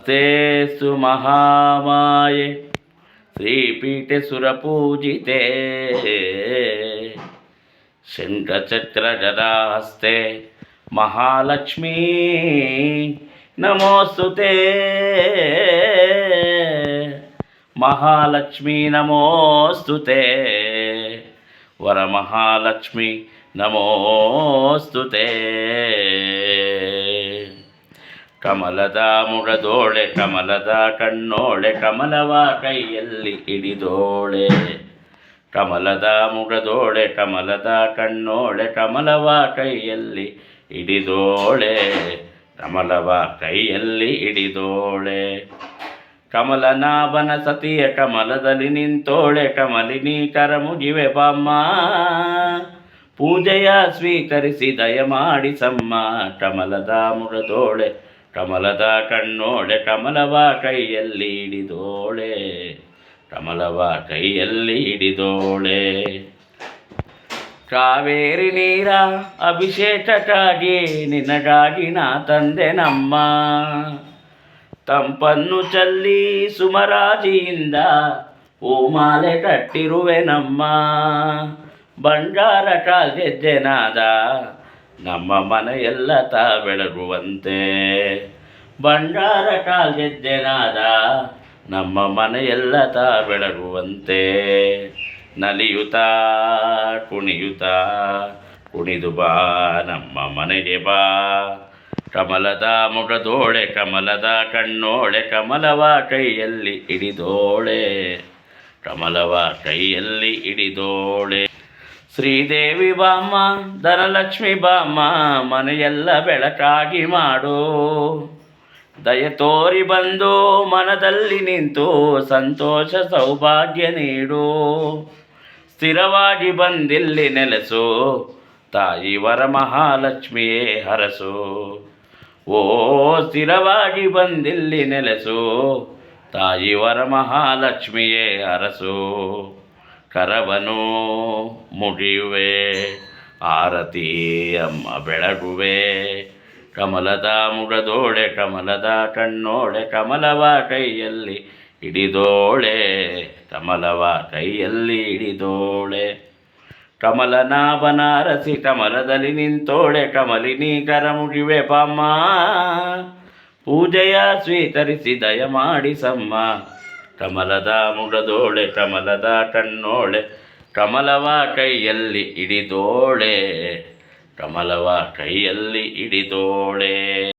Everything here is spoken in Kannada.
ನಮಸ್ತೆಸ್ತು ಮಹಾಮಾಯೆ ಶ್ರೀಪೀಠೆ ಸುರಪೂಜಿತೆ ಶಂಖಚಕ್ರಗದಾಹಸ್ತೆ ಮಹಾಲಕ್ಷ್ಮೀ ನಮೋಸ್ತುತೆ ಮಹಾಲಕ್ಷ್ಮೀ ನಮೋಸ್ತುತೆ ವರಮಹಾಲಕ್ಷ್ಮೀ ನಮೋಸ್ತುತೆ. ಕಮಲದ ಮುಖದೋಳೆ ಕಮಲದ ಕಣ್ಣೋಳೆ ಕಮಲವ ಕೈಯಲ್ಲಿ ಹಿಡಿದೋಳೆ. ಕಮಲದ ಮುಖದೋಳೆ ಕಮಲದ ಕಣ್ಣೋಳೆ ಕಮಲವ ಕೈಯಲ್ಲಿ ಹಿಡಿದೋಳೆ. ಕಮಲವ ಕೈಯಲ್ಲಿ ಹಿಡಿದೋಳೆ. ಕಮಲನಾಭನ ಸತಿಯ ಕಮಲದಲ್ಲಿ ನಿಂತೋಳೆ. ಕಮಲಿನಿ ಕರ ಮುಗಿವೆ ಬಾಮ್ಮ, ಪೂಜೆಯ ಸ್ವೀಕರಿಸಿ ದಯಮಾಡಿಸಮ್ಮ. ಕಮಲದ ಮುಖದೋಳೆ ಕಮಲದ ಕಣ್ಣೋಳೆ ಕಮಲವ ಕೈಯಲ್ಲಿ ಹಿಡಿದೋಳೆ. ಕಮಲವ ಕೈಯಲ್ಲಿ ಹಿಡಿದೋಳೆ. ಕಾವೇರಿ ನೀರ ಅಭಿಷೇಕಕ್ಕಾಗಿ ನಿನಗಾಗಿ ನಾ ತಂದೆ ನಮ್ಮ. ತಂಪನ್ನು ಚಲ್ಲಿ ಸುಮರಾಜಿಯಿಂದ ಹೂಮಾಲೆ ಕಟ್ಟಿರುವೆ ನಮ್ಮ. ಬಂಗಾರ ಕಾಲ್ಗೆಜ್ಜೆನಾದ ನಮ್ಮ ಮನೆಯೆಲ್ಲ ತಾ ಬೆಳಗುವಂತೆ. ಬಂಗಾರ ಕಾಲ್ಗೆಜ್ಜೆನಾದ ನಮ್ಮ ಮನೆಯೆಲ್ಲ ತಾ ಬೆಳಗುವಂತೆ. ನಲಿಯುತ್ತಾ ಕುಣಿಯುತ್ತಾ ಕುಣಿದು ಬಾ ನಮ್ಮ ಮನೆಗೆ ಬಾ. ಕಮಲದ ಮುಖದೋಳೆ ಕಮಲದ ಕಣ್ಣೋಳೆ ಕಮಲವ ಕೈಯಲ್ಲಿ ಹಿಡಿದೋಳೆ. ಕಮಲವ ಕೈಯಲ್ಲಿ ಹಿಡಿದೋಳೆ. ಶ್ರೀದೇವಿ ಬಾಮ್ಮ ಧನಲಕ್ಷ್ಮಿ ಬಾಮ್ಮ ಮನೆಯೆಲ್ಲ ಬೆಳಕಾಗಿ ಮಾಡು. ದಯ ತೋರಿ ಬಂದು ಮನದಲ್ಲಿ ನಿಂತು ಸಂತೋಷ ಸೌಭಾಗ್ಯ ನೀಡು. ಸ್ಥಿರವಾಗಿ ಬಂದಿಲ್ಲಿ ನೆಲೆಸು ತಾಯಿ ವರಮಹಾಲಕ್ಷ್ಮಿಯೇ ಹರಸು. ಓ ಸ್ಥಿರವಾಗಿ ಬಂದಿಲ್ಲಿ ನೆಲೆಸು ತಾಯಿ ವರಮಹಾಲಕ್ಷ್ಮಿಯೇ ಹರಸು. ಕರವನು ಮುಗಿಯುವೆ ಆರತಿ ಅಮ್ಮ ಬೆಳಗುವೆ. ಕಮಲದ ಮುಖದೋಳೆ ಕಮಲದ ಕಣ್ಣೋಳೆ ಕಮಲವ ಕೈಯಲ್ಲಿ ಹಿಡಿದೋಳೆ. ಕಮಲವ ಕೈಯಲ್ಲಿ ಹಿಡಿದೋಳೆ. ಕಮಲನಾಭನ ಅರಸಿ ಕಮಲದಲ್ಲಿ ನಿಂತೋಳೆ. ಕಮಲಿನಿ ಕರ ಮುಗಿವೆ ಬಾಮ್ಮ, ಪೂಜೆಯ ಸ್ವೀಕರಿಸಿ ದಯಮಾಡಿಸಮ್ಮ. ಕಮಲದ ಮುಖದೋಳೆ ಕಮಲದ ಕಣ್ಣೋಳೆ ಕಮಲವ ಕೈಯಲ್ಲಿ ಹಿಡಿದೋಳೆ. ಕಮಲವ ಕೈಯಲ್ಲಿ ಹಿಡಿದೋಳೆ.